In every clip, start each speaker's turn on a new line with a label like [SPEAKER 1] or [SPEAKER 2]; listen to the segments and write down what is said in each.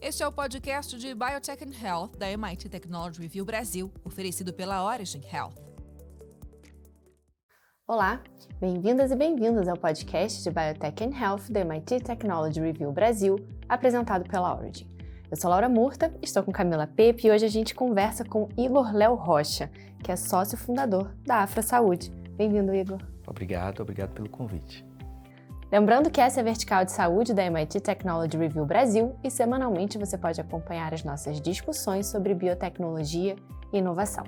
[SPEAKER 1] Este é o podcast de Biotech and Health da MIT Technology Review Brasil, oferecido pela Origin Health.
[SPEAKER 2] Olá, bem-vindas e bem-vindos ao podcast de Biotech and Health da MIT Technology Review Brasil, apresentado pela Origin. Eu sou Laura Murta, estou com Camila Pepe e hoje a gente conversa com Igor Léo Rocha, que é sócio fundador da Afra Saúde. Bem-vindo, Igor.
[SPEAKER 3] Obrigado pelo convite.
[SPEAKER 2] Lembrando que essa é a vertical de saúde da MIT Technology Review Brasil e semanalmente você pode acompanhar as nossas discussões sobre biotecnologia e inovação.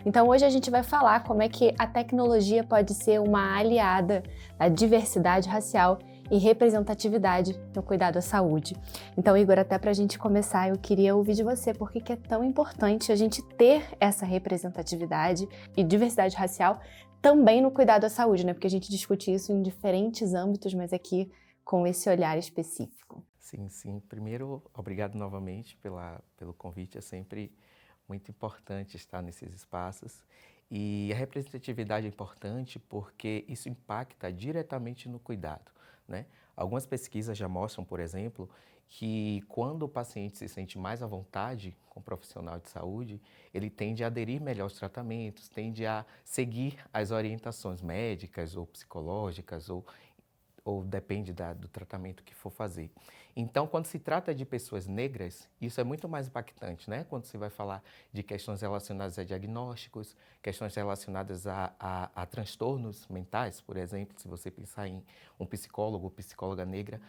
[SPEAKER 2] Então hoje a gente vai falar como é que a tecnologia pode ser uma aliada da diversidade racial e representatividade no cuidado à saúde. Então, Igor, até para a gente começar, eu queria ouvir de você por que é tão importante a gente ter essa representatividade e diversidade racial também no cuidado à saúde, né? Porque a gente discute isso em diferentes âmbitos, mas aqui com esse olhar específico.
[SPEAKER 3] Sim. Primeiro, obrigado novamente pelo convite. É sempre muito importante estar nesses espaços. E a representatividade é importante porque isso impacta diretamente no cuidado, né? Algumas pesquisas já mostram, por exemplo, que quando o paciente se sente mais à vontade com o profissional de saúde, ele tende a aderir melhor aos tratamentos, tende a seguir as orientações médicas ou psicológicas ou depende do tratamento que for fazer. Então, quando se trata de pessoas negras, isso é muito mais impactante, né? Quando se vai falar de questões relacionadas a diagnósticos, questões relacionadas a transtornos mentais, por exemplo, se você pensar em um psicólogo ou psicóloga negra,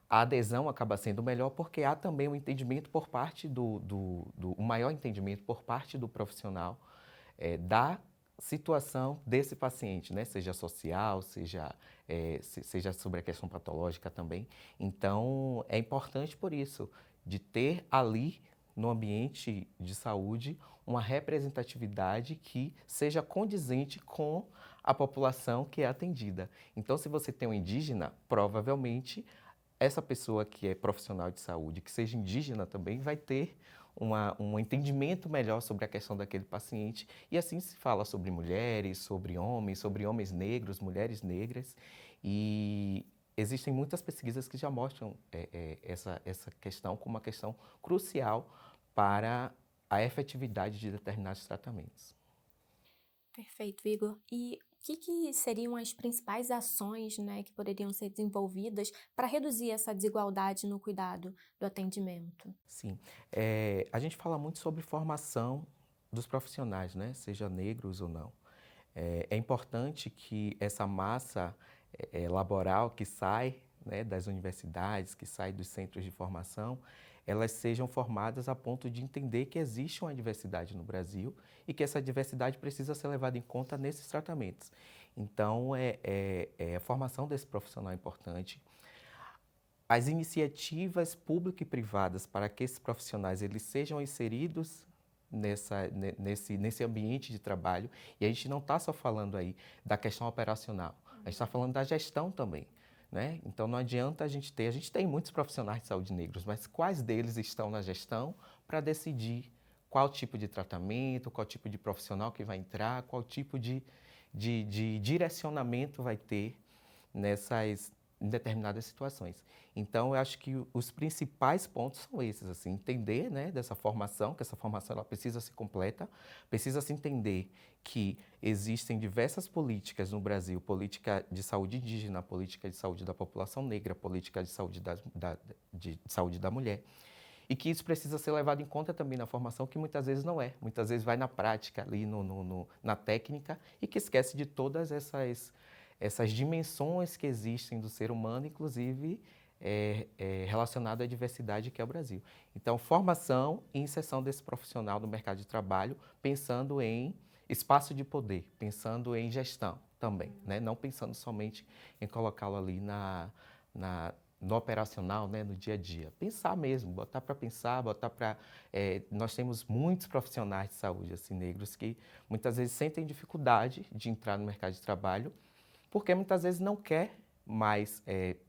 [SPEAKER 3] a adesão acaba sendo melhor porque há também um entendimento por parte um maior entendimento por parte do profissional da situação desse paciente, né? Seja social, seja sobre a questão patológica também. Então, é importante por isso, de ter ali no ambiente de saúde uma representatividade que seja condizente com a população que é atendida. Então, se você tem um indígena, provavelmente essa pessoa que é profissional de saúde, que seja indígena também, vai ter um entendimento melhor sobre a questão daquele paciente. E assim se fala sobre mulheres, sobre homens negros, mulheres negras. E existem muitas pesquisas que já mostram essa questão como uma questão crucial para a efetividade de determinados tratamentos.
[SPEAKER 4] Perfeito, Igor. E o que seriam as principais ações, né, que poderiam ser desenvolvidas para reduzir essa desigualdade no cuidado do atendimento?
[SPEAKER 3] Sim. A gente fala muito sobre formação dos profissionais, né? Seja negros ou não. É importante que essa massa laboral que sai, né, das universidades, que sai dos centros de formação, elas sejam formadas a ponto de entender que existe uma diversidade no Brasil e que essa diversidade precisa ser levada em conta nesses tratamentos. Então, a formação desse profissional é importante. As iniciativas públicas e privadas para que esses profissionais eles sejam inseridos nesse ambiente de trabalho, e a gente não está só falando aí da questão operacional, a gente está falando da gestão também, né? Então não adianta a gente tem muitos profissionais de saúde negros, mas quais deles estão na gestão para decidir qual tipo de tratamento, qual tipo de profissional que vai entrar, qual tipo de direcionamento vai ter em determinadas situações. Então, eu acho que os principais pontos são esses, assim, entender, né, dessa formação, que essa formação ela precisa ser completa, precisa se entender que existem diversas políticas no Brasil, política de saúde indígena, política de saúde da população negra, política de saúde de saúde da mulher, e que isso precisa ser levado em conta também na formação, que muitas vezes não é. Muitas vezes vai na prática, ali na técnica, e que esquece de todas essas dimensões que existem do ser humano, inclusive relacionado à diversidade que é o Brasil. Então, formação e inserção desse profissional no mercado de trabalho, pensando em espaço de poder, pensando em gestão também, né? Não pensando somente em colocá-lo ali no operacional, né, no dia a dia. Pensar mesmo, botar para pensar, nós temos muitos profissionais de saúde assim, negros que muitas vezes sentem dificuldade de entrar no mercado de trabalho, porque muitas vezes não quer mais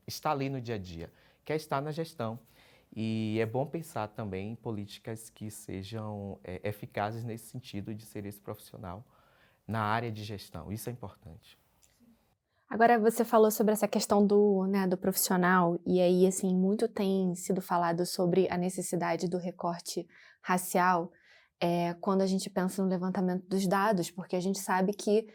[SPEAKER 3] estar ali no dia a dia, quer estar na gestão. E é bom pensar também em políticas que sejam eficazes nesse sentido de ser esse profissional na área de gestão. Isso é importante.
[SPEAKER 2] Agora, você falou sobre essa questão do profissional, e aí, assim, muito tem sido falado sobre a necessidade do recorte racial, quando a gente pensa no levantamento dos dados, porque a gente sabe que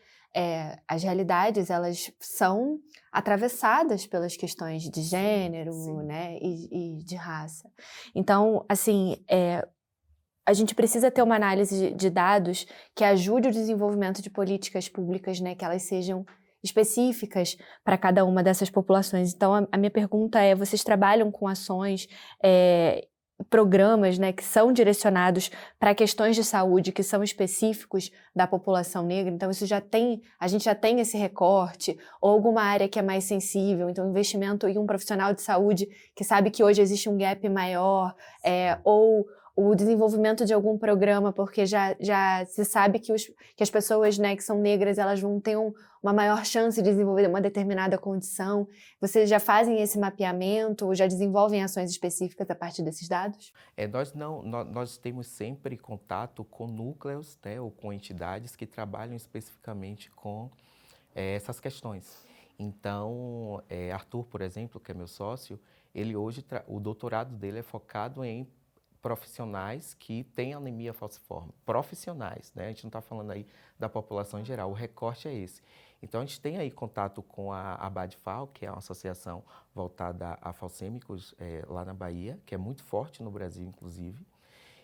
[SPEAKER 2] as realidades, elas são atravessadas pelas questões de gênero,
[SPEAKER 3] sim.
[SPEAKER 2] né, e de raça. Então, assim, a gente precisa ter uma análise de dados que ajude o desenvolvimento de políticas públicas, né, que elas sejam específicas para cada uma dessas populações. Então, a minha pergunta é: vocês trabalham com ações, programas, né, que são direcionados para questões de saúde que são específicos da população negra? Então, a gente já tem esse recorte, ou alguma área que é mais sensível, então investimento em um profissional de saúde que sabe que hoje existe um gap maior, ou o desenvolvimento de algum programa, porque já se sabe que as pessoas, né, que são negras, elas vão ter uma maior chance de desenvolver uma determinada condição. Vocês já fazem esse mapeamento ou já desenvolvem ações específicas a partir desses dados?
[SPEAKER 3] Nós temos sempre contato com núcleos, né, ou com entidades que trabalham especificamente com essas questões. Então, Arthur, por exemplo, que é meu sócio, ele hoje, o doutorado dele é focado em profissionais que têm anemia falciforme. Profissionais, né? A gente não está falando aí da população em geral, o recorte é esse. Então, a gente tem aí contato com a ABADFAL, que é uma associação voltada a falcêmicos lá na Bahia, que é muito forte no Brasil, inclusive,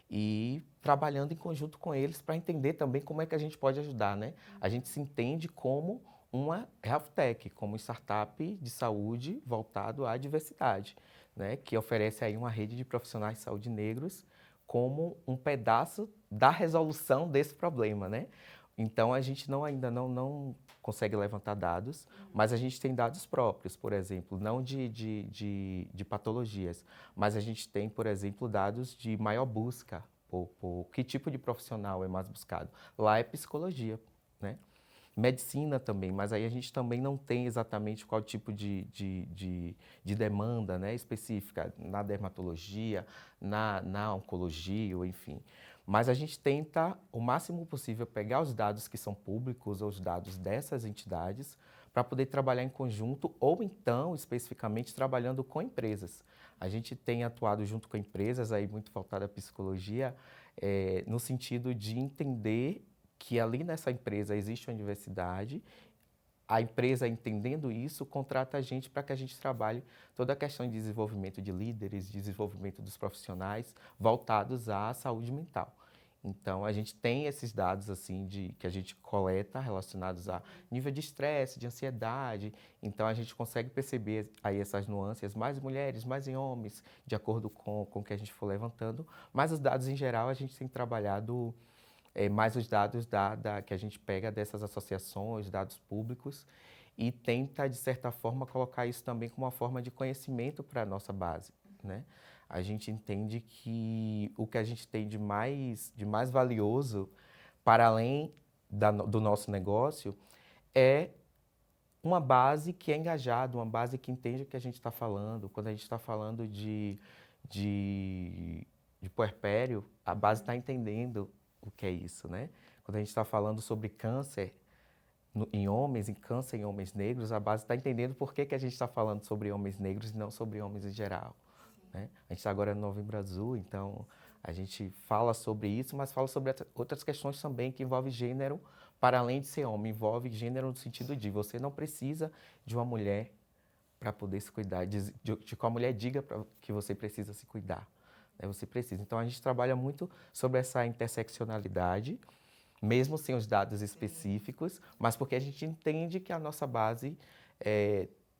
[SPEAKER 3] e trabalhando em conjunto com eles para entender também como é que a gente pode ajudar, né? A gente se entende como uma health tech, como startup de saúde voltado à diversidade, né? Que oferece aí uma rede de profissionais de saúde negros como um pedaço da resolução desse problema, né? Então, a gente ainda não consegue levantar dados, mas a gente tem dados próprios, por exemplo, não de patologias, mas a gente tem, por exemplo, dados de maior busca, por que tipo de profissional é mais buscado. Lá é psicologia, né? Medicina também, mas aí a gente também não tem exatamente qual tipo de demanda, né, específica na dermatologia, na oncologia, ou enfim. Mas a gente tenta, o máximo possível, pegar os dados que são públicos ou os dados dessas entidades para poder trabalhar em conjunto ou então, especificamente, trabalhando com empresas. A gente tem atuado junto com empresas, aí muito voltada à psicologia, no sentido de entender que ali nessa empresa existe uma diversidade, a empresa, entendendo isso, contrata a gente para que a gente trabalhe toda a questão de desenvolvimento de líderes, desenvolvimento dos profissionais voltados à saúde mental. Então, a gente tem esses dados assim que a gente coleta relacionados a nível de estresse, de ansiedade. Então, a gente consegue perceber aí essas nuances, mais mulheres, mais em homens, de acordo com o que a gente for levantando. Mas os dados, em geral, a gente tem trabalhado mais os dados que a gente pega dessas associações, dados públicos, e tenta, de certa forma, colocar isso também como uma forma de conhecimento para a nossa base, né? A gente entende que o que a gente tem de mais valioso, para além do nosso negócio, é uma base que é engajada, uma base que entende o que a gente está falando. Quando a gente está falando de puerpério, a base está entendendo o que é isso, né? Quando a gente está falando sobre câncer em homens, em câncer em homens negros, a base está entendendo por que a gente está falando sobre homens negros e não sobre homens em geral, né? A gente está agora no Novembro Azul, então a gente fala sobre isso, mas fala sobre outras questões também que envolvem gênero, para além de ser homem, envolve gênero no sentido de você não precisa de uma mulher para poder se cuidar, de que a mulher diga que você precisa se cuidar. Você precisa. Então, a gente trabalha muito sobre essa interseccionalidade, mesmo sem os dados específicos, mas porque a gente entende que a nossa base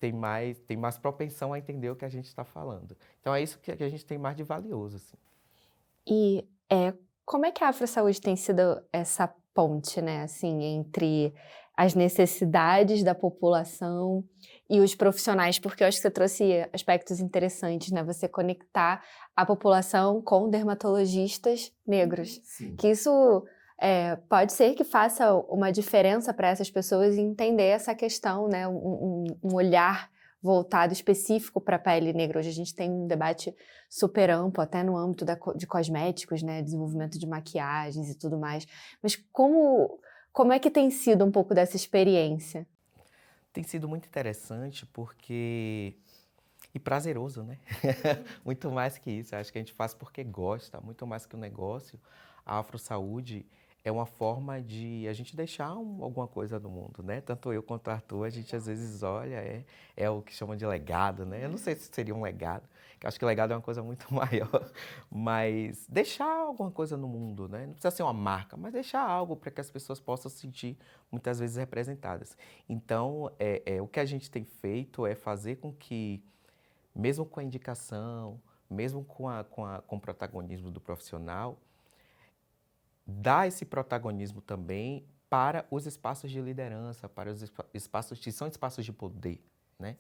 [SPEAKER 3] tem mais propensão a entender o que a gente está falando. Então, é isso que a gente tem mais de valioso, assim.
[SPEAKER 2] E como é que a AfroSaúde tem sido essa ponte, né, assim, entre as necessidades da população e os profissionais? Porque eu acho que você trouxe aspectos interessantes, né? Você conectar a população com dermatologistas negros.
[SPEAKER 3] Sim.
[SPEAKER 2] Que isso pode ser que faça uma diferença para essas pessoas entender essa questão, né? Um olhar voltado específico para a pele negra. Hoje a gente tem um debate super amplo, até no âmbito de cosméticos, né? Desenvolvimento de maquiagens e tudo mais. Mas como é que tem sido um pouco dessa experiência?
[SPEAKER 3] Tem sido muito interessante porque... E prazeroso, né? Muito mais que isso. Acho que a gente faz porque gosta, muito mais que um negócio. A AfroSaúde é uma forma de a gente deixar alguma coisa no mundo, né? Tanto eu quanto o Arthur, a gente às vezes olha, é o que chama de legado, né? Eu não sei se seria um legado, que eu acho que legado é uma coisa muito maior, mas deixar alguma coisa no mundo, né? Não precisa ser uma marca, mas deixar algo para que as pessoas possam se sentir muitas vezes representadas. Então, o que a gente tem feito é fazer com que mesmo com a indicação, mesmo com o protagonismo do profissional, dá esse protagonismo também para os espaços de liderança, para os espaços que são espaços de poder, né?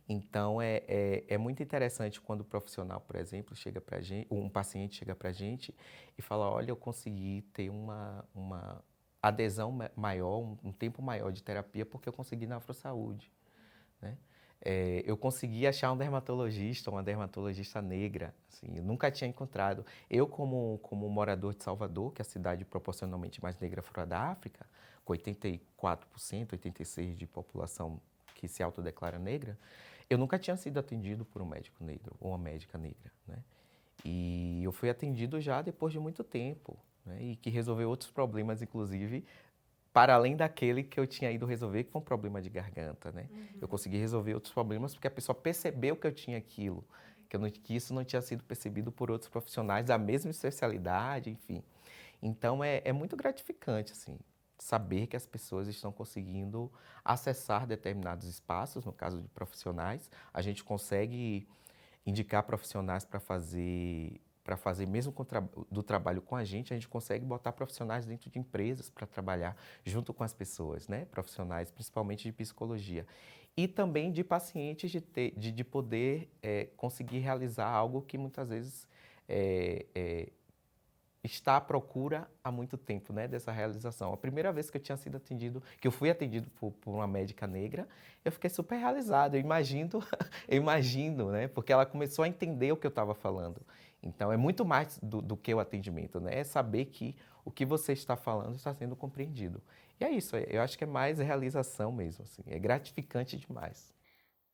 [SPEAKER 3] Então, é muito interessante quando o profissional, por exemplo, chega para gente, um paciente chega para a gente e fala, olha, eu consegui ter uma adesão maior, um tempo maior de terapia porque eu consegui na AfroSaúde, né? Eu consegui achar um dermatologista, uma dermatologista negra, assim, eu nunca tinha encontrado. Eu, como morador de Salvador, que é a cidade proporcionalmente mais negra fora da África, com 84%, 86% de população que se autodeclara negra, eu nunca tinha sido atendido por um médico negro ou uma médica negra, né? E eu fui atendido já depois de muito tempo, né? E que resolveu outros problemas, inclusive, para além daquele que eu tinha ido resolver, que foi um problema de garganta, né? Eu consegui resolver outros problemas porque a pessoa percebeu que eu tinha aquilo, que isso não tinha sido percebido por outros profissionais da mesma especialidade, enfim. Então, é muito gratificante, assim, saber que as pessoas estão conseguindo acessar determinados espaços, no caso de profissionais. A gente consegue indicar profissionais para fazer mesmo do trabalho com a gente consegue botar profissionais dentro de empresas para trabalhar junto com as pessoas, né? Profissionais, principalmente de psicologia. E também de pacientes de poder conseguir realizar algo que muitas vezes está à procura há muito tempo, né, dessa realização. A primeira vez que eu tinha sido atendido, que eu fui atendido por uma médica negra, eu fiquei super realizado. Eu imagino, né, porque ela começou a entender o que eu estava falando. Então, é muito mais do que o atendimento, né, é saber que o que você está falando está sendo compreendido. E é isso, eu acho que é mais realização mesmo, assim, é gratificante demais.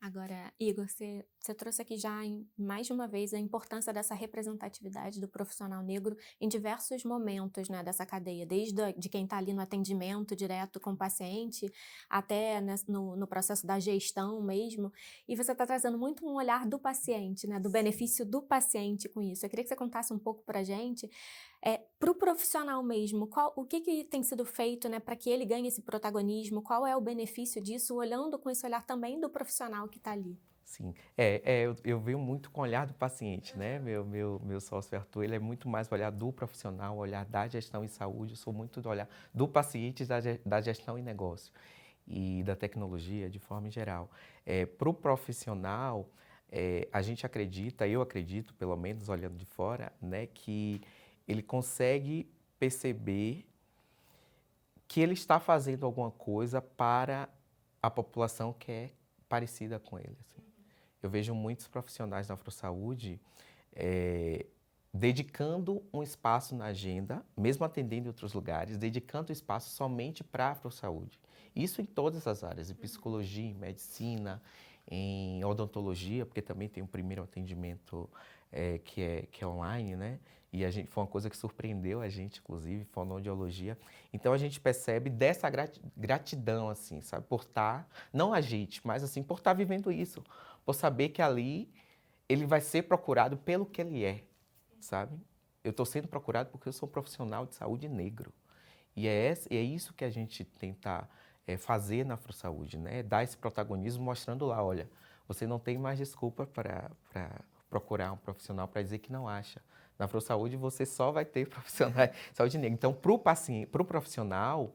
[SPEAKER 4] Agora, Igor, você trouxe aqui já mais de uma vez a importância dessa representatividade do profissional negro em diversos momentos, né, dessa cadeia, desde de quem está ali no atendimento direto com o paciente, até no processo da gestão mesmo. E você está trazendo muito um olhar do paciente, né, do benefício do paciente com isso. Eu queria que você contasse um pouco para a gente, para o profissional mesmo, o que tem sido feito, né, para que ele ganhe esse protagonismo, qual é o benefício disso, olhando com esse olhar também do profissional que está ali.
[SPEAKER 3] Sim, eu venho muito com o olhar do paciente, né? Meu sócio Arthur, ele é muito mais o olhar do profissional, o olhar da gestão em saúde, eu sou muito do olhar do paciente, da gestão em negócio e da tecnologia de forma geral. Para o profissional, a gente acredita, eu acredito, pelo menos olhando de fora, né, que ele consegue perceber que ele está fazendo alguma coisa para a população que é parecida com ele, assim. Eu vejo muitos profissionais da AfroSaúde dedicando um espaço na agenda, mesmo atendendo em outros lugares, dedicando espaço somente para a AfroSaúde. Isso em todas as áreas, em psicologia, em medicina, em odontologia, porque também tem um primeiro atendimento que é online, né? E foi uma coisa que surpreendeu a gente, inclusive, fonoaudiologia. Então, a gente percebe dessa gratidão, assim, sabe? Por estar, não a gente, mas assim, por estar vivendo isso. Por saber que ali ele vai ser procurado pelo que ele é, sabe? Eu estou sendo procurado porque eu sou um profissional de saúde negro. E é isso que a gente tenta fazer na AfroSaúde, né? Dar esse protagonismo mostrando lá, olha, você não tem mais desculpa para procurar um profissional para dizer que não acha. Na AfroSaúde você só vai ter profissionais de saúde negra. Então, para o paciente, para o profissional,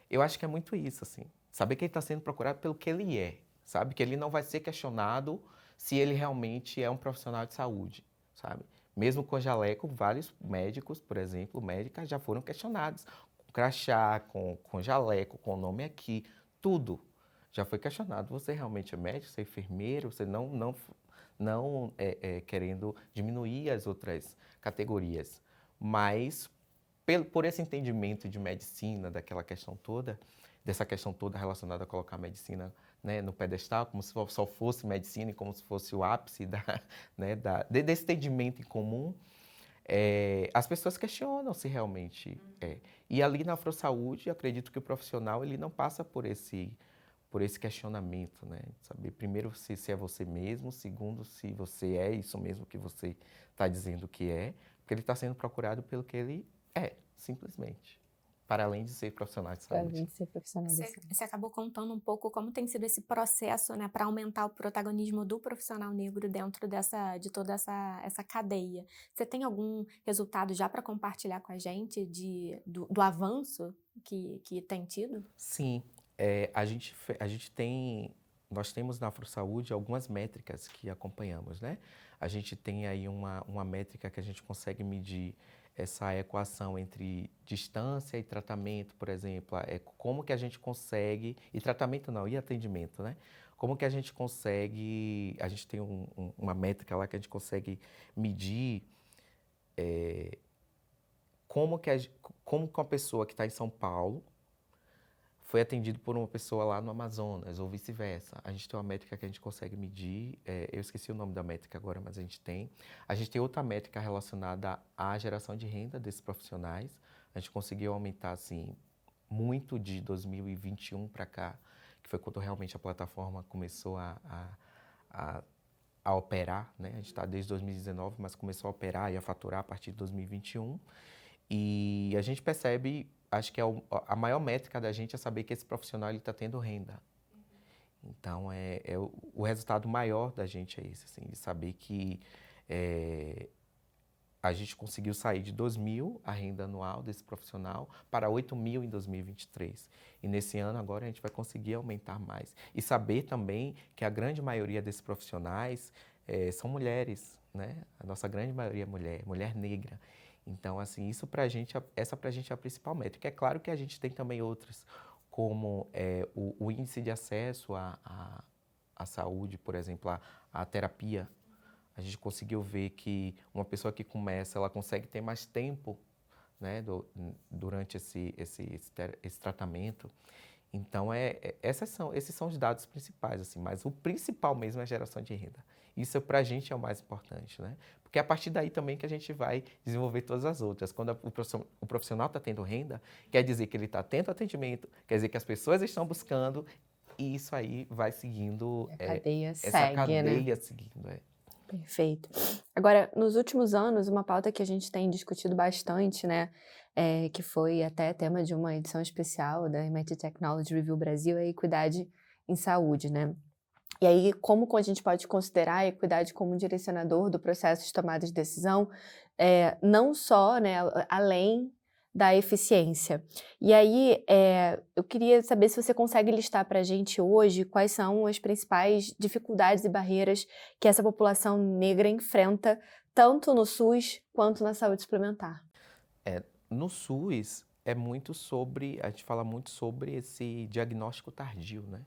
[SPEAKER 3] eu acho que é muito isso, assim. Saber que ele está sendo procurado pelo que ele é, sabe? Que ele não vai ser questionado se ele realmente é um profissional de saúde, sabe? Mesmo com jaleco, vários médicos, por exemplo, médicas já foram questionados. Com crachá, com jaleco, com o nome aqui, tudo já foi questionado. Você realmente é médico, você é enfermeiro, você não querendo diminuir as outras categorias. Mas, por esse entendimento de medicina, daquela questão toda, dessa questão toda relacionada a colocar a medicina, né, no pedestal, como se só fosse medicina e como se fosse o ápice né, desse entendimento em comum, as pessoas questionam se realmente é. E ali na AfroSaúde, acredito que o profissional ele não passa por esse questionamento, né? Saber primeiro se é você mesmo, segundo se você é isso mesmo que você está dizendo que é, porque ele está sendo procurado pelo que ele é, simplesmente. Para além de ser profissional de saúde.
[SPEAKER 2] Para além de ser profissional de saúde.
[SPEAKER 4] Você acabou contando um pouco como tem sido esse processo, né, para aumentar o protagonismo do profissional negro dentro de toda essa cadeia. Você tem algum resultado já para compartilhar com a gente do avanço que tem tido?
[SPEAKER 3] Sim, nós temos na AfroSaúde algumas métricas que acompanhamos, né? A gente tem aí uma métrica que a gente consegue medir essa equação entre distância e tratamento, por exemplo, como que a gente consegue, e tratamento não, e atendimento, né? Como que a gente consegue, a gente tem uma métrica lá que a gente consegue medir como que uma pessoa que está em São Paulo foi atendido por uma pessoa lá no Amazonas, ou vice-versa. A gente tem uma métrica que a gente consegue medir, eu esqueci o nome da métrica agora, mas a gente tem. A gente tem outra métrica relacionada à geração de renda desses profissionais. A gente conseguiu aumentar, assim, muito de 2021 para cá, que foi quando realmente a plataforma começou a operar, né? A gente está desde 2019, mas começou a operar e a faturar a partir de 2021. E a gente percebe, acho que a maior métrica da gente é saber que esse profissional está tendo renda. Então, o resultado maior da gente é esse, assim, de saber que a gente conseguiu sair de 2.000 a renda anual desse profissional para 8.000 em 2023. E nesse ano agora a gente vai conseguir aumentar mais. E saber também que a grande maioria desses profissionais são mulheres, né? A nossa grande maioria é mulher negra. Então, assim, essa pra gente é a principal métrica. É claro que a gente tem também outras, como o índice de acesso à saúde, por exemplo, à terapia. A gente conseguiu ver que uma pessoa que começa, ela consegue ter mais tempo, né, durante esse tratamento. Então, esses são os dados principais, assim, mas o principal mesmo é a geração de renda. Isso, para a gente, é o mais importante, né? Porque é a partir daí também que a gente vai desenvolver todas as outras. Quando o profissional está tendo renda, quer dizer que ele está tendo atendimento, quer dizer que as pessoas estão buscando, e isso aí vai seguindo...
[SPEAKER 2] A cadeia
[SPEAKER 3] essa
[SPEAKER 2] segue,
[SPEAKER 3] cadeia
[SPEAKER 2] né?
[SPEAKER 3] seguindo,
[SPEAKER 2] Perfeito. Agora, nos últimos anos, uma pauta que a gente tem discutido bastante, né, que foi até tema de uma edição especial da MIT Technology Review Brasil, é a equidade em saúde, né? E aí, como a gente pode considerar a equidade como um direcionador do processo de tomada de decisão, não só, né, além da eficiência. E aí, eu queria saber se você consegue listar para a gente hoje quais são as principais dificuldades e barreiras que essa população negra enfrenta, tanto no SUS quanto na saúde suplementar.
[SPEAKER 3] No SUS, a gente fala muito sobre esse diagnóstico tardio, né?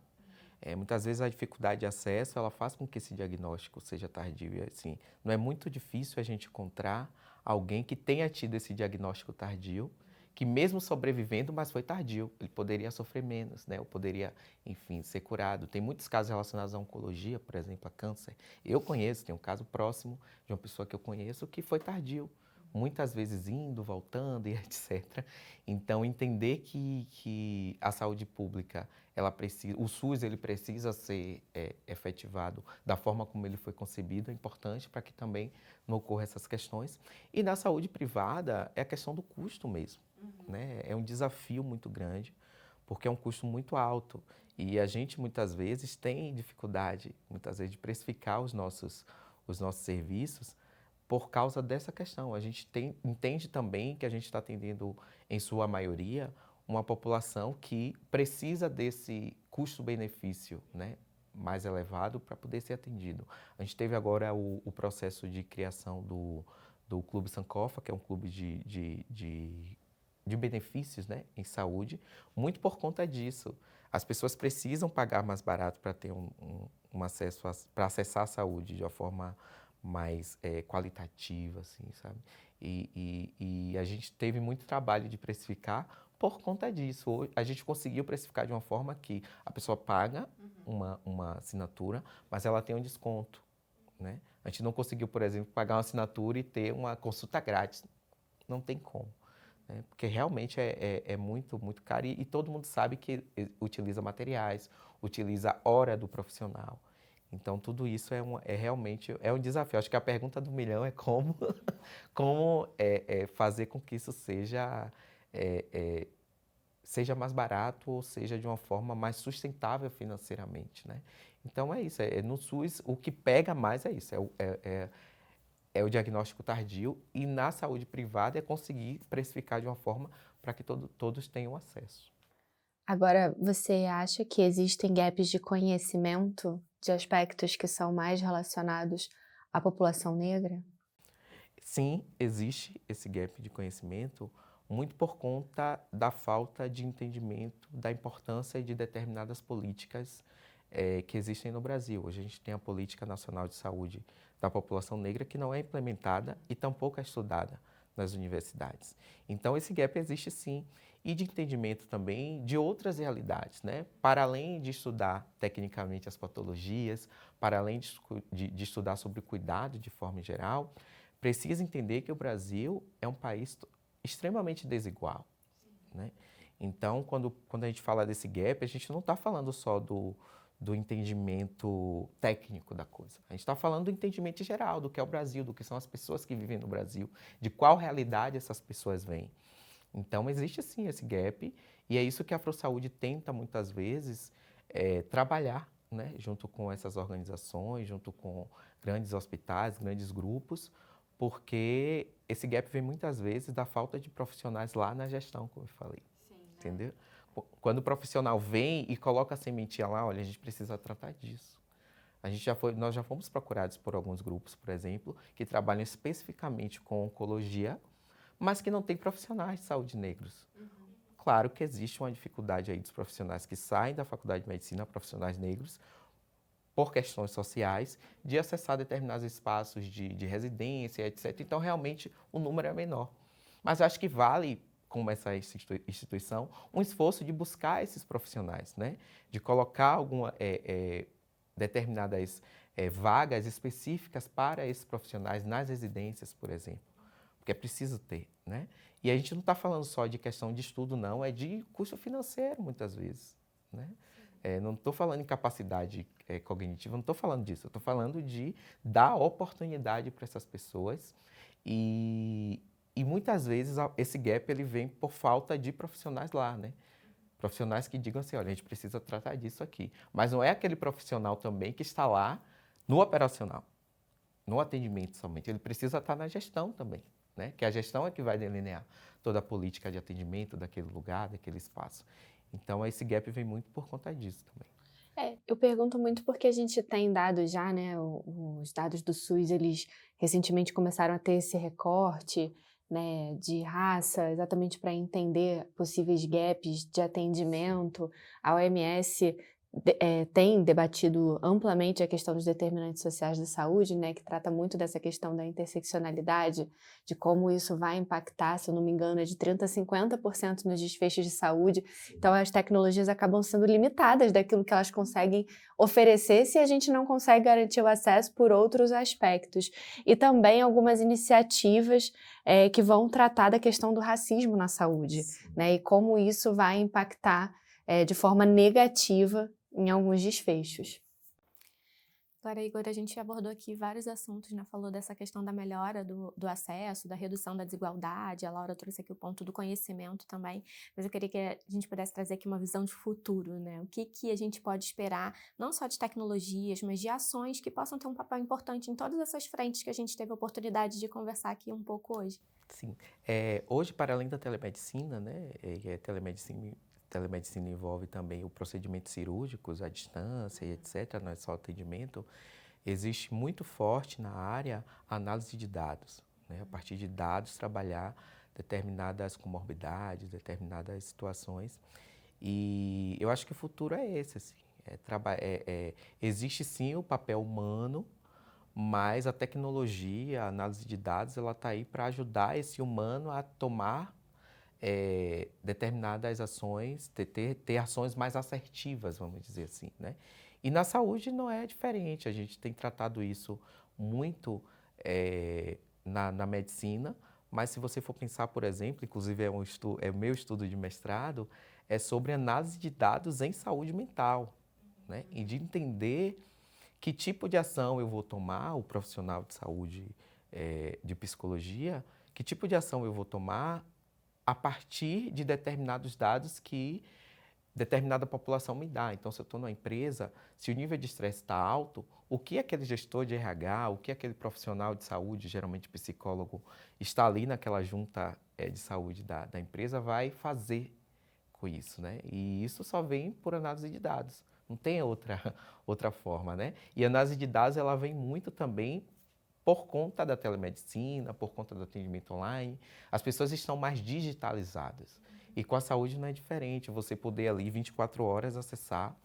[SPEAKER 3] Muitas vezes a dificuldade de acesso, ela faz com que esse diagnóstico seja tardio. E, assim, não é muito difícil a gente encontrar alguém que tenha tido esse diagnóstico tardio, que mesmo sobrevivendo, mas foi tardio. Ele poderia sofrer menos, né? Ou poderia, enfim, ser curado. Tem muitos casos relacionados à oncologia, por exemplo, a câncer. Eu conheço, tem um caso próximo de uma pessoa que eu conheço que foi tardio. Muitas vezes indo, voltando e etc. Então, entender que a saúde pública, o SUS ele precisa ser efetivado da forma como ele foi concebido, é importante para que também não ocorra essas questões. E na saúde privada, é a questão do custo mesmo. Né? É um desafio muito grande, porque é um custo muito alto. E a gente, muitas vezes, tem dificuldade, de precificar os nossos serviços, por causa dessa questão. A gente entende também que a gente está atendendo, em sua maioria, uma população que precisa desse custo-benefício, né, mais elevado para poder ser atendido. A gente teve agora o processo de criação do Clube Sankofa, que é um clube de benefícios, né, em saúde, muito por conta disso. As pessoas precisam pagar mais barato para ter um acesso, para acessar a saúde de uma forma mais qualitativa, assim, sabe? E a gente teve muito trabalho de precificar, por conta disso. A gente conseguiu precificar de uma forma que a pessoa paga uma assinatura, mas ela tem um desconto, né? A gente não conseguiu, por exemplo, pagar uma assinatura e ter uma consulta grátis. Não tem como, né? Porque realmente é muito, muito caro e todo mundo sabe que utiliza materiais, utiliza a hora do profissional. Então, tudo isso realmente um desafio. Acho que a pergunta do milhão é como fazer com que isso seja mais barato ou seja de uma forma mais sustentável financeiramente, né? Então, é isso. No SUS, o que pega mais é isso. É o diagnóstico tardio e na saúde privada é conseguir precificar de uma forma para que todos tenham acesso.
[SPEAKER 2] Agora, você acha que existem gaps de conhecimento de aspectos que são mais relacionados à população negra?
[SPEAKER 3] Sim, existe esse gap de conhecimento muito por conta da falta de entendimento da importância de determinadas políticas que existem no Brasil. Hoje a gente tem a Política Nacional de Saúde da População Negra que não é implementada e tampouco é estudada nas universidades. Então esse gap existe sim. E de entendimento também de outras realidades, né? Para além de estudar tecnicamente as patologias, para além de estudar sobre o cuidado de forma geral, precisa entender que o Brasil é um país extremamente desigual, né? Então, quando a gente fala desse gap, a gente não está falando só do entendimento técnico da coisa. A gente está falando do entendimento geral, do que é o Brasil, do que são as pessoas que vivem no Brasil, de qual realidade essas pessoas vêm. Então, existe sim esse gap e é isso que a AfroSaúde tenta muitas vezes trabalhar, né, junto com essas organizações, junto com grandes hospitais, grandes grupos, porque esse gap vem muitas vezes da falta de profissionais lá na gestão, como eu falei. Sim, entendeu? Quando o profissional vem e coloca a sementinha lá, olha, a gente precisa tratar disso. Nós já fomos procurados por alguns grupos, por exemplo, que trabalham especificamente com oncologia, mas que não tem profissionais de saúde negros. Claro que existe uma dificuldade aí dos profissionais que saem da faculdade de medicina, profissionais negros, por questões sociais, de acessar determinados espaços de residência, etc. Então, realmente, o número é menor. Mas eu acho que vale, como essa instituição, um esforço de buscar esses profissionais, né? De colocar determinadas vagas específicas para esses profissionais nas residências, por exemplo. Porque é preciso ter, né? E a gente não está falando só de questão de estudo, não, é de custo financeiro, muitas vezes, né? Não estou falando em capacidade cognitiva, não estou falando disso, eu estou falando de dar oportunidade para essas pessoas e muitas vezes esse gap ele vem por falta de profissionais lá, né? Profissionais que digam assim, olha, a gente precisa tratar disso aqui. Mas não é aquele profissional também que está lá no operacional, no atendimento somente, ele precisa estar na gestão também, né? Que a gestão é que vai delinear toda a política de atendimento daquele lugar, daquele espaço. Então, esse gap vem muito por conta disso também.
[SPEAKER 2] Eu pergunto muito porque a gente tem dados já, né? Os dados do SUS, eles recentemente começaram a ter esse recorte, né, de raça, exatamente para entender possíveis gaps de atendimento. A OMS tem debatido amplamente a questão dos determinantes sociais da saúde, né, que trata muito dessa questão da interseccionalidade, de como isso vai impactar, se eu não me engano, de 30% a 50% nos desfechos de saúde. Então, as tecnologias acabam sendo limitadas daquilo que elas conseguem oferecer se a gente não consegue garantir o acesso por outros aspectos. E também algumas iniciativas que vão tratar da questão do racismo na saúde, né, e como isso vai impactar de forma negativa em alguns desfechos.
[SPEAKER 4] Agora, Igor, a gente abordou aqui vários assuntos, né? Falou dessa questão da melhora do acesso, da redução da desigualdade, a Laura trouxe aqui o ponto do conhecimento também, mas eu queria que a gente pudesse trazer aqui uma visão de futuro, né? O que a gente pode esperar, não só de tecnologias, mas de ações que possam ter um papel importante em todas essas frentes que a gente teve a oportunidade de conversar aqui um pouco hoje.
[SPEAKER 3] Sim. Hoje, para além da telemedicina, né? Telemedicina envolve também o procedimentos cirúrgicos à distância e etc., não é só atendimento. Existe muito forte na área a análise de dados, né? A partir de dados trabalhar determinadas comorbidades, determinadas situações. E eu acho que o futuro é esse, assim. Existe sim o papel humano, mas a tecnologia, a análise de dados, ela está aí para ajudar esse humano a tomar determinadas ações, ter ações mais assertivas, vamos dizer assim, né? E na saúde não é diferente, a gente tem tratado isso muito na medicina, mas se você for pensar, por exemplo, inclusive é o meu estudo de mestrado, é sobre análise de dados em saúde mental, né? E de entender que tipo de ação eu vou tomar, o profissional de saúde, de psicologia, que tipo de ação eu vou tomar a partir de determinados dados que determinada população me dá. Então, se eu estou numa empresa, se o nível de estresse está alto, o que aquele gestor de RH, o que aquele profissional de saúde, geralmente psicólogo, está ali naquela junta de saúde da empresa, vai fazer com isso, né? E isso só vem por análise de dados. Não tem outra forma, né? E a análise de dados, ela vem muito também por conta da telemedicina, por conta do atendimento online. As pessoas estão mais digitalizadas. E com a saúde não é diferente. Você poder ali 24 horas acessar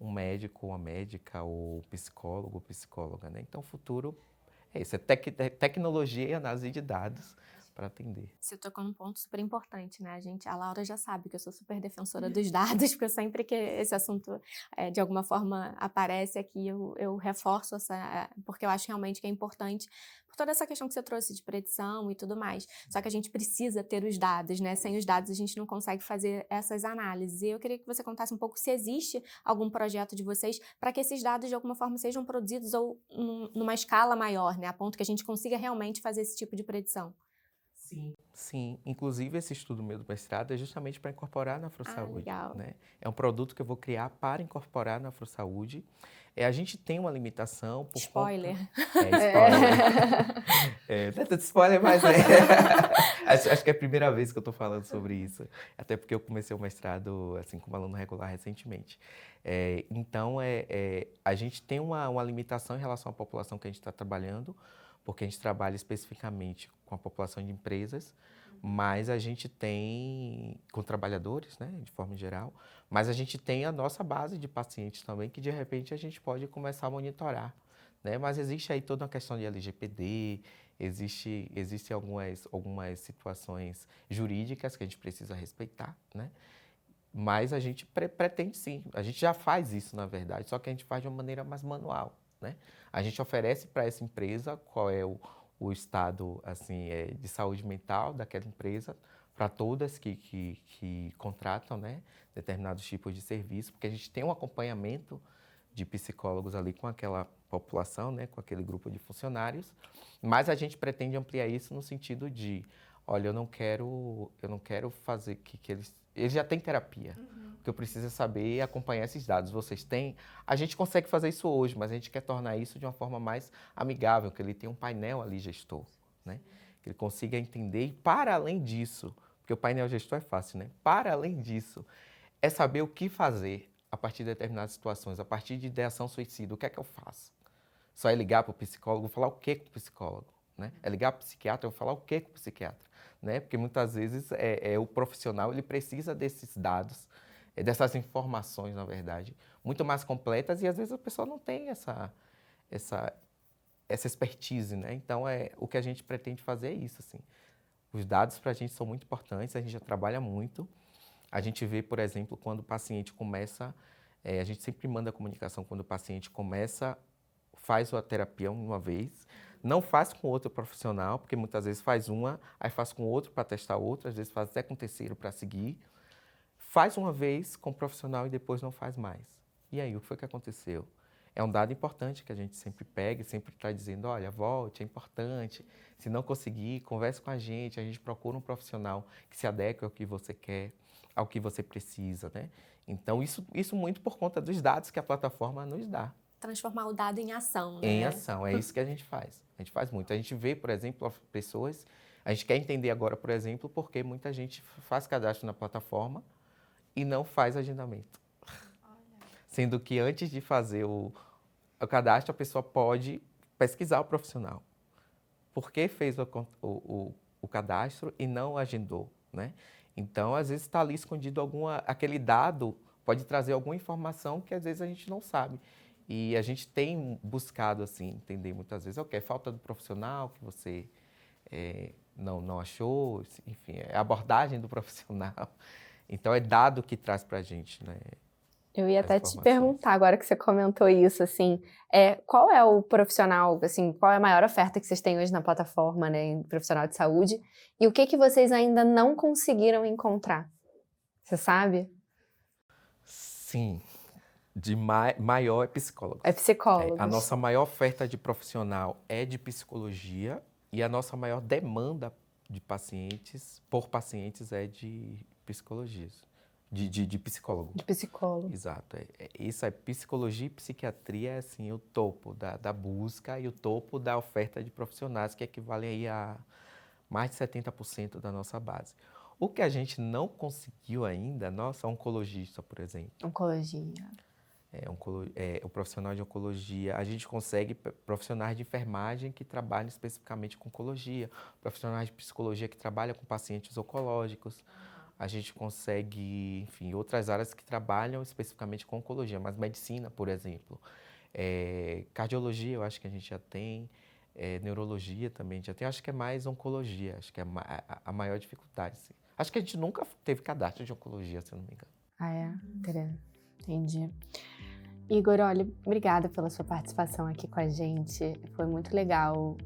[SPEAKER 3] um médico, uma médica, ou psicólogo, ou psicóloga, né? Então, o futuro é isso, é tecnologia e análise de dados para atender.
[SPEAKER 4] Você tocou num ponto super importante, né? A Laura já sabe que eu sou super defensora dos dados, porque sempre que esse assunto, de alguma forma, aparece aqui, eu reforço porque eu acho realmente que é importante, por toda essa questão que você trouxe de predição e tudo mais. Só que a gente precisa ter os dados, né? Sem os dados a gente não consegue fazer essas análises. E eu queria que você contasse um pouco se existe algum projeto de vocês para que esses dados, de alguma forma, sejam produzidos ou numa escala maior, né? A ponto que a gente consiga realmente fazer esse tipo de predição.
[SPEAKER 3] Sim, inclusive esse estudo meu do mestrado é justamente para incorporar na AfroSaúde.
[SPEAKER 4] Legal.
[SPEAKER 3] Né? É um produto que eu vou criar para incorporar na AfroSaúde. A gente tem uma limitação por
[SPEAKER 4] Spoiler.
[SPEAKER 3] Spoiler. Não é tanto spoiler, mas acho que é a primeira vez que eu estou falando sobre isso. Até porque eu comecei o mestrado assim, como aluno regular recentemente. Então, a gente tem uma limitação em relação à população que a gente está trabalhando, porque a gente trabalha especificamente com a população de empresas, mas a gente tem, com trabalhadores, né, de forma geral, mas a gente tem a nossa base de pacientes também, que de repente a gente pode começar a monitorar, né? Mas existe aí toda uma questão de LGPD, existem algumas situações jurídicas que a gente precisa respeitar, né? Mas a gente pretende sim, a gente já faz isso, na verdade, só que a gente faz de uma maneira mais manual, né? A gente oferece para essa empresa qual é o estado assim, de saúde mental daquela empresa, para todas que contratam, né, determinados tipos de serviço, porque a gente tem um acompanhamento de psicólogos ali com aquela população, né, com aquele grupo de funcionários, mas a gente pretende ampliar isso no sentido de, olha, eu não quero fazer que eles já têm terapia. O que eu preciso é saber e acompanhar esses dados. Vocês têm? A gente consegue fazer isso hoje, mas a gente quer tornar isso de uma forma mais amigável, que ele tenha um painel ali gestor, né? Que ele consiga entender e, para além disso, porque o painel gestor é fácil, né? Para além disso, é saber o que fazer a partir de determinadas situações, a partir de ideação suicida. O que é que eu faço? Só é ligar para o psicólogo, falar o que com o psicólogo? Né? É ligar para o psiquiatra, eu vou falar o que com o psiquiatra? Né? Porque muitas vezes o profissional ele precisa desses dados, dessas informações, na verdade, muito mais completas, e às vezes a pessoa não tem essa expertise, né? Então, o que a gente pretende fazer é isso, assim. Os dados para a gente são muito importantes, a gente já trabalha muito. A gente vê, por exemplo, quando o paciente começa, a gente sempre manda a comunicação quando o paciente começa, faz a terapia uma vez, não faz com outro profissional, porque muitas vezes faz uma, aí faz com outro para testar outra, às vezes faz até com o terceiro para seguir. Faz uma vez com o profissional e depois não faz mais. E aí, o que foi que aconteceu? É um dado importante que a gente sempre pega e sempre está dizendo, olha, volte, é importante. Se não conseguir, converse com a gente procura um profissional que se adeque ao que você quer, ao que você precisa, né? Então, isso muito por conta dos dados que a plataforma nos dá.
[SPEAKER 4] Transformar o dado em ação, né?
[SPEAKER 3] Em ação, é isso que a gente faz. A gente faz muito. A gente vê, por exemplo, pessoas... A gente quer entender agora, por exemplo, porque muita gente faz cadastro na plataforma e não faz agendamento. Olha. Sendo que antes de fazer o cadastro, a pessoa pode pesquisar o profissional. Por que fez o cadastro e não agendou, né? Então, às vezes está ali escondido aquele dado, pode trazer alguma informação que às vezes a gente não sabe. E a gente tem buscado, assim, entender muitas vezes, é falta do profissional que você não achou, enfim, é a abordagem do profissional. Então, é dado que traz para a gente, né?
[SPEAKER 2] Eu ia até te perguntar, agora que você comentou isso, assim, qual é o profissional, assim, qual é a maior oferta que vocês têm hoje na plataforma, né, em profissional de saúde, e o que vocês ainda não conseguiram encontrar? Você sabe?
[SPEAKER 3] Sim, de maior é psicólogo.
[SPEAKER 2] É psicólogo.
[SPEAKER 3] A nossa maior oferta de profissional é de psicologia e a nossa maior demanda de pacientes, por pacientes, é de psicologias. De psicólogo.
[SPEAKER 2] De psicólogo.
[SPEAKER 3] Exato. Isso é psicologia e psiquiatria, é assim, o topo da busca e o topo da oferta de profissionais, que equivalem aí a mais de 70% da nossa base. O que a gente não conseguiu ainda, nossa, oncologista, por exemplo.
[SPEAKER 2] Oncologia.
[SPEAKER 3] O profissional de oncologia, a gente consegue profissionais de enfermagem que trabalham especificamente com oncologia, profissionais de psicologia que trabalham com pacientes oncológicos. A gente consegue, enfim, outras áreas que trabalham especificamente com oncologia, mas medicina, por exemplo. Cardiologia, eu acho que a gente já tem. Neurologia também já tem. Acho que é mais oncologia, acho que é a maior dificuldade. Sim. Acho que a gente nunca teve cadastro de oncologia, se eu não me engano.
[SPEAKER 2] Ah, é? Entendi. Igor, olha, obrigada pela sua participação aqui com a gente. Foi muito legal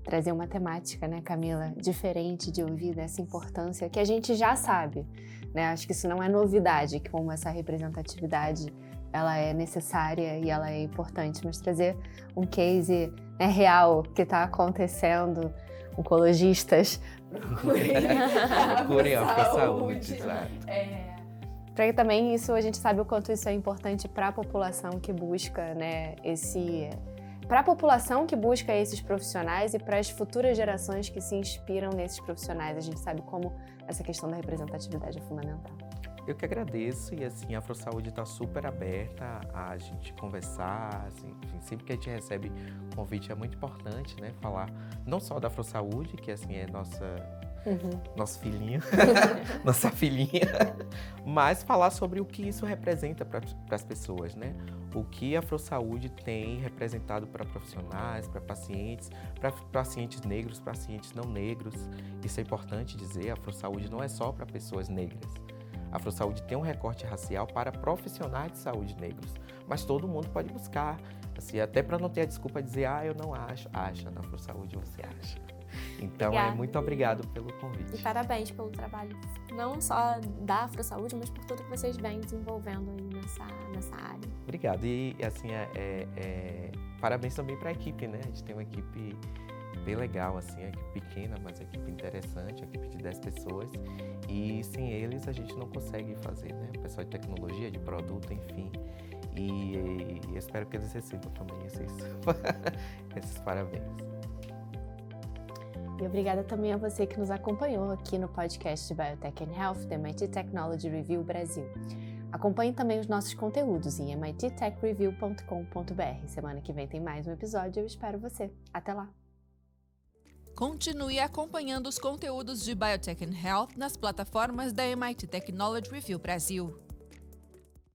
[SPEAKER 2] trazer uma temática, né, Camila, diferente de ouvir dessa importância que a gente já sabe, né? Acho que isso não é novidade, que como essa representatividade ela é necessária e ela é importante, mas trazer um case real que está acontecendo, oncologistas
[SPEAKER 3] procurem a saúde, exato.
[SPEAKER 2] Para que também isso, a gente sabe o quanto isso é importante para a população que busca, né, para a população que busca esses profissionais e para as futuras gerações que se inspiram nesses profissionais. A gente sabe como essa questão da representatividade é fundamental.
[SPEAKER 3] Eu que agradeço e assim, a AfroSaúde está super aberta a gente conversar, assim, enfim, sempre que a gente recebe convite é muito importante, né, falar não só da AfroSaúde, que assim é nosso filhinho, nossa filhinha, mas falar sobre o que isso representa para as pessoas, né? O que a AfroSaúde tem representado para profissionais, para pacientes negros, pacientes não negros. Isso é importante dizer, a AfroSaúde não é só para pessoas negras. A AfroSaúde tem um recorte racial para profissionais de saúde negros, mas todo mundo pode buscar, assim, até para não ter a desculpa de dizer, eu não acho. Acha, na AfroSaúde você acha. Então,
[SPEAKER 4] Obrigada.
[SPEAKER 3] muito obrigado pelo convite.
[SPEAKER 4] E parabéns pelo trabalho, não só da AfroSaúde, mas por tudo que vocês vêm desenvolvendo aí nessa área.
[SPEAKER 3] Obrigado. E, assim, parabéns também para a equipe, né? A gente tem uma equipe bem legal, assim, uma equipe pequena, mas uma equipe interessante, uma equipe de 10 pessoas. E sem eles a gente não consegue fazer, né? O pessoal de tecnologia, de produto, enfim. E espero que eles recebam também esses parabéns.
[SPEAKER 2] E obrigada também a você que nos acompanhou aqui no podcast de Biotech and Health da MIT Technology Review Brasil. Acompanhe também os nossos conteúdos em mittechreview.com.br. Semana que vem tem mais um episódio e eu espero você. Até lá!
[SPEAKER 1] Continue acompanhando os conteúdos de Biotech and Health nas plataformas da MIT Technology Review Brasil.